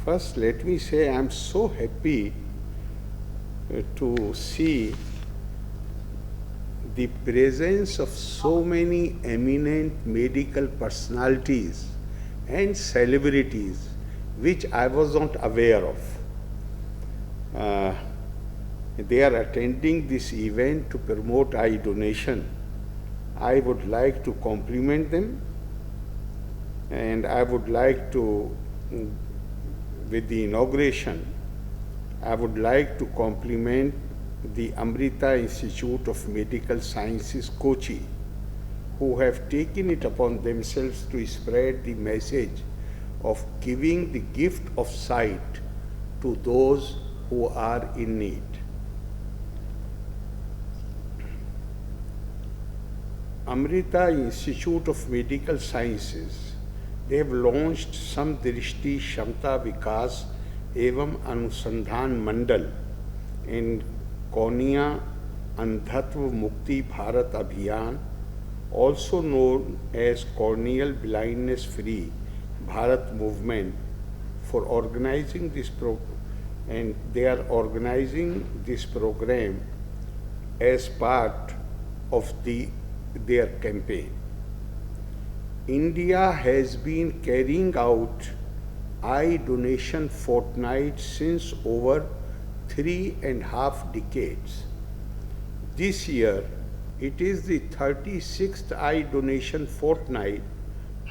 First, let me say I am so happy to see the presence of so many eminent medical personalities and celebrities which I was not aware of. They are attending this event to promote eye donation. I would like to compliment them, and I would like to, with the inauguration, I would like to compliment the Amrita Institute of Medical Sciences, Kochi, who have taken it upon themselves to spread the message of giving the gift of sight to those who are in need. Amrita Institute of Medical Sciences, they have launched Samdrishti Shamta Vikas Evam Anusandhan Mandal in Cornea Andhatva Mukti Bharat Abhiyan, also known as Corneal Blindness Free Bharat Movement, for organizing this program, and they are organizing this program as part of their campaign. India has been carrying out eye donation fortnight since over 3.5 decades. This year, it is the 36th eye donation fortnight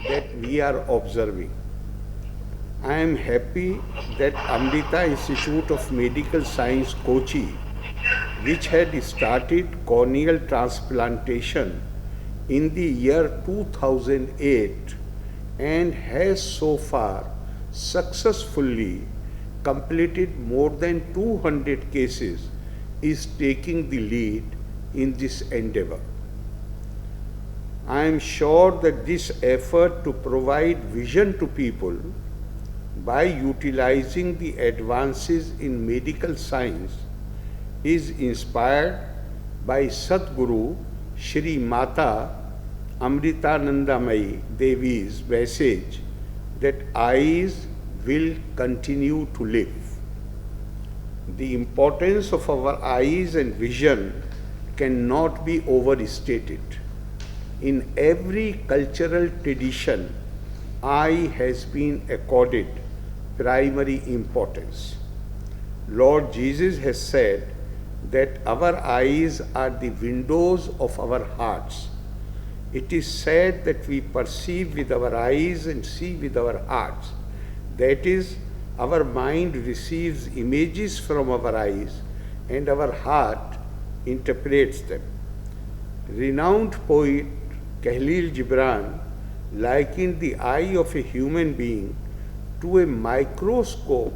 that we are observing. I am happy that Amrita Institute of Medical Science, Kochi, which had started corneal transplantation in the year 2008 and has so far successfully completed more than 200 cases, is taking the lead in this endeavor. I am sure that this effort to provide vision to people by utilizing the advances in medical science is inspired by Sadguru Shri Mata Amritanandamayi Devi's message that eyes will continue to live. The importance of our eyes and vision cannot be overstated. In every cultural tradition, eye has been accorded primary importance. Lord Jesus has said that our eyes are the windows of our hearts. It is said that we perceive with our eyes and see with our hearts. That is, our mind receives images from our eyes and our heart interprets them. Renowned poet Khalil Gibran likened the eye of a human being to a microscope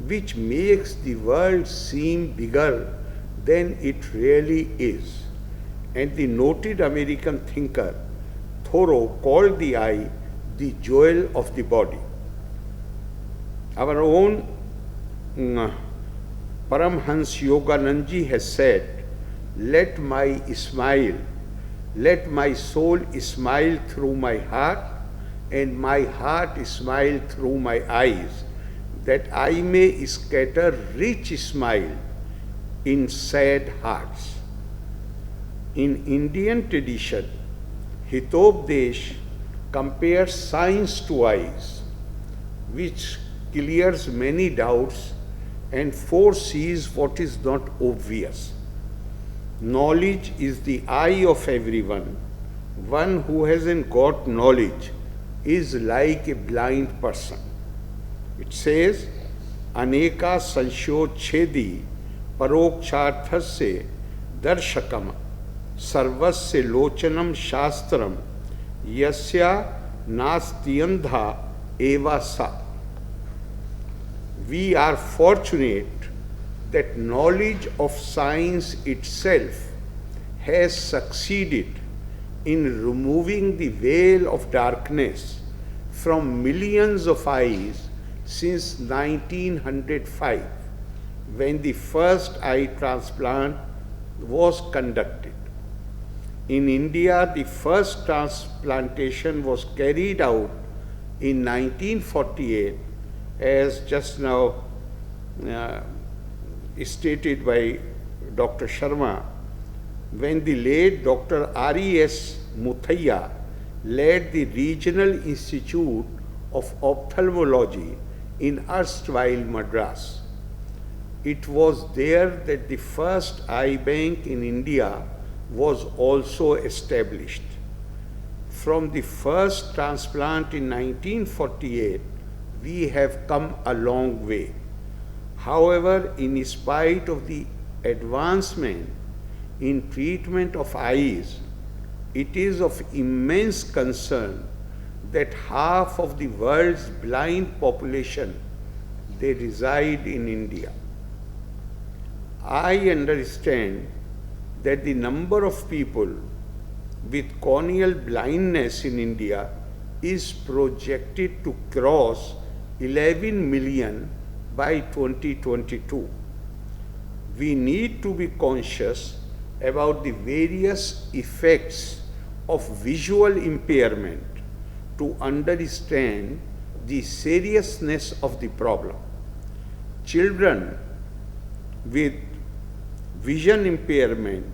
which makes the world seem bigger than it really is. And the noted American thinker Thoreau called the eye the jewel of the body. Our own Paramhans Yoganandaji has said, let my soul smile through my heart, and my heart smile through my eyes, that I may scatter rich smile in sad hearts. In Indian tradition, Hitopdesh compares science to eyes, which clears many doubts and foresees what is not obvious. Knowledge is the eye of everyone. One who hasn't got knowledge is like a blind person. It says, Aneka Sanshochedi Parokcharthasya Darshakam Sarvasya Lochanam Shastram Yasya Nastiyandha Eva Sa. We are fortunate that knowledge of science itself has succeeded in removing the veil of darkness from millions of eyes since 1905, when the first eye transplant was conducted. In India, the first transplantation was carried out in 1948 as just now uh, stated by Dr. Sharma, when the late Dr. R.E.S. Muthaiya led the Regional Institute of Ophthalmology in erstwhile Madras. It was there that the first eye bank in India was also established. From the first transplant in 1948, we have come a long way. However, in spite of the advancement in treatment of eyes, it is of immense concern that half of the world's blind population, they reside in India. I understand that the number of people with corneal blindness in India is projected to cross 11 million by 2022. We need to be conscious about the various effects of visual impairment to understand the seriousness of the problem. Children with vision impairment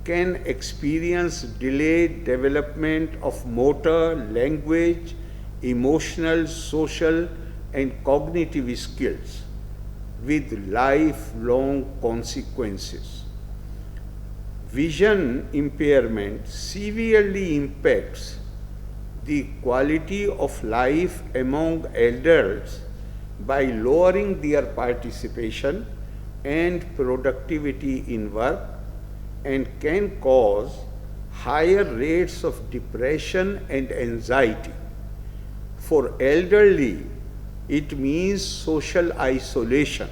can experience delayed development of motor, language, emotional, social, and cognitive skills with lifelong consequences. Vision impairment severely impacts the quality of life among adults by lowering their participation and productivity in work, and can cause higher rates of depression and anxiety. For elderly, it means social isolation,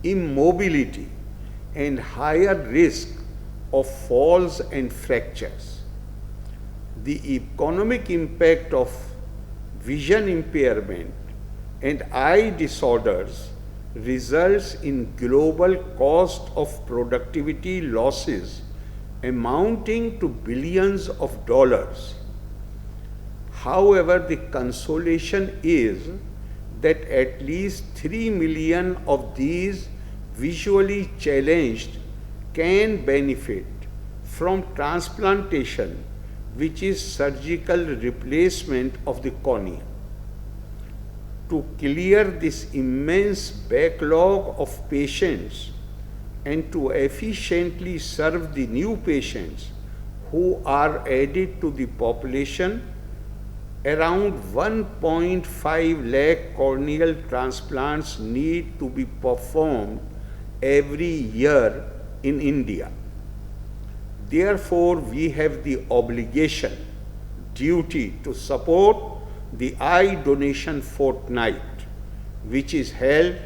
immobility, and higher risk of falls and fractures. The economic impact of vision impairment and eye disorders results in global cost of productivity losses amounting to billions of dollars. However, the consolation is that at least 3 million of these visually challenged can benefit from transplantation, which is surgical replacement of the cornea. To clear this immense backlog of patients and to efficiently serve the new patients who are added to the population, around 1.5 lakh corneal transplants need to be performed every year in India. Therefore, we have the obligation, duty to support the Eye Donation Fortnight, which is held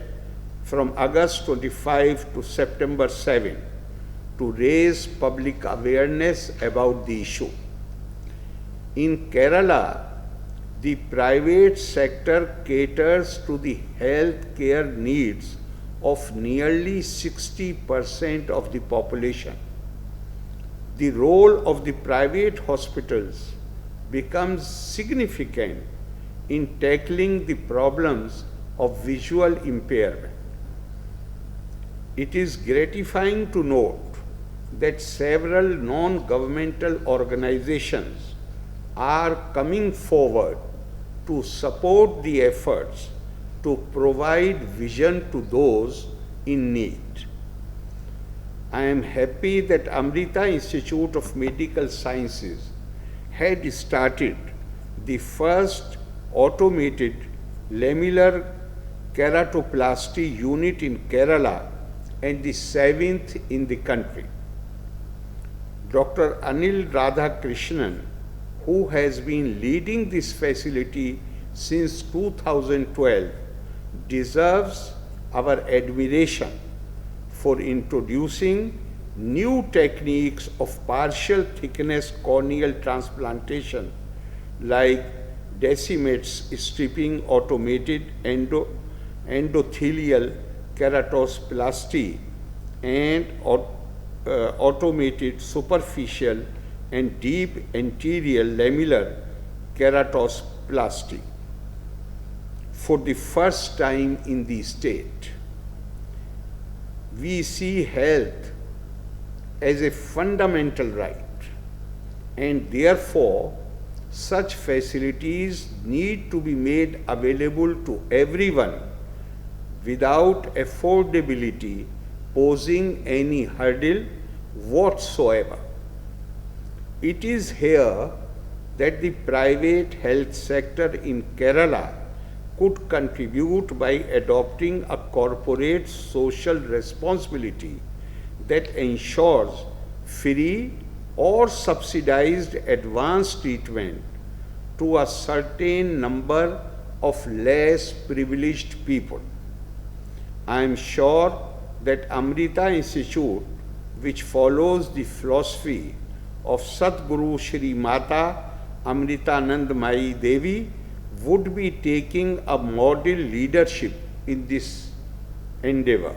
from August 25 to September 7 to raise public awareness about the issue. In Kerala, the private sector caters to the health care needs of nearly 60% of the population. The role of the private hospitals becomes significant in tackling the problems of visual impairment. It is gratifying to note that several non-governmental organizations are coming forward to support the efforts to provide vision to those in need. I am happy that Amrita Institute of Medical Sciences had started the first automated lamellar keratoplasty unit in Kerala and the 7th in the country. Dr. Anil Radhakrishnan, who has been leading this facility since 2012, deserves our admiration for introducing new techniques of partial thickness corneal transplantation like Decimate's stripping automated endothelial keratosplasty and automated superficial and deep anterior lamellar keratosplasty. for the first time in the state. We see health as a fundamental right, and therefore such facilities need to be made available to everyone without affordability posing any hurdle whatsoever. It is here that the private health sector in Kerala could contribute by adopting a corporate social responsibility that ensures free or subsidized advanced treatment to a certain number of less privileged people. I am sure that Amrita Institute, which follows the philosophy of Sadguru Shri Mata Amritanandamayi Devi, would be taking a model leadership in this endeavor.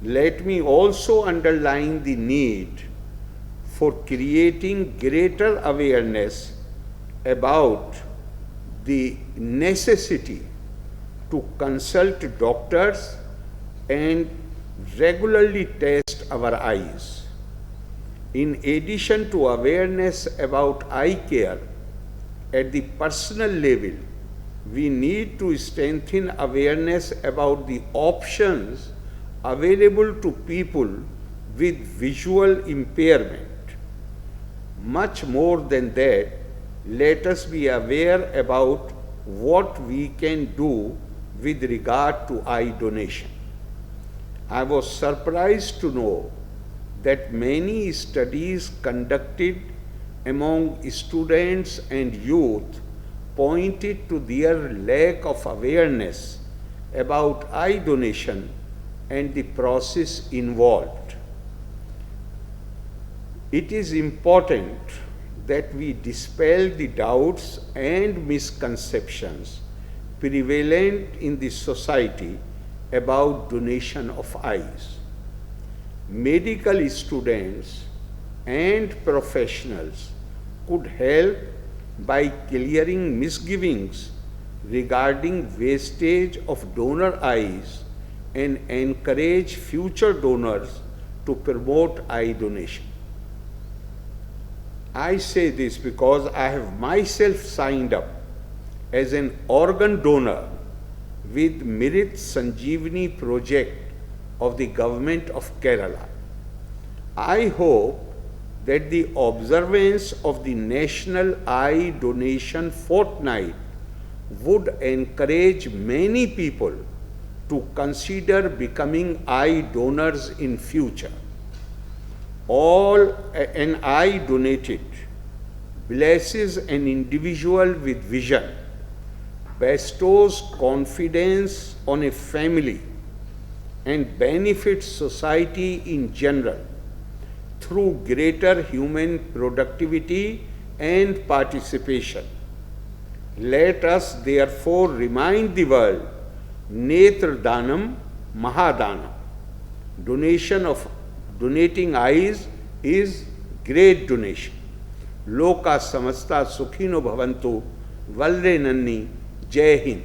Let me also underline the need for creating greater awareness about the necessity to consult doctors and regularly test our eyes. In addition to awareness about eye care at the personal level, we need to strengthen awareness about the options available to people with visual impairment. Much more than that, let us be aware about what we can do with regard to eye donation. I was surprised to know that many studies conducted among students and youth pointed to their lack of awareness about eye donation and the process involved. It is important that we dispel the doubts and misconceptions prevalent in the society about donation of eyes. Medical students and professionals could help by clearing misgivings regarding wastage of donor eyes and encourage future donors to promote eye donation. I say this because I have myself signed up as an organ donor with Merit Sanjeevani project of the government of Kerala. I hope that the observance of the National Eye Donation Fortnight would encourage many people to consider becoming eye donors in future. An eye donated blesses an individual with vision, bestows confidence on a family, and benefits society in general through greater human productivity and participation. Let us therefore remind the world, Netra Danam Mahadanam. Donating eyes is great donation. Loka samasta sukhino bhavantu. Valre Nanni. Jai Hind.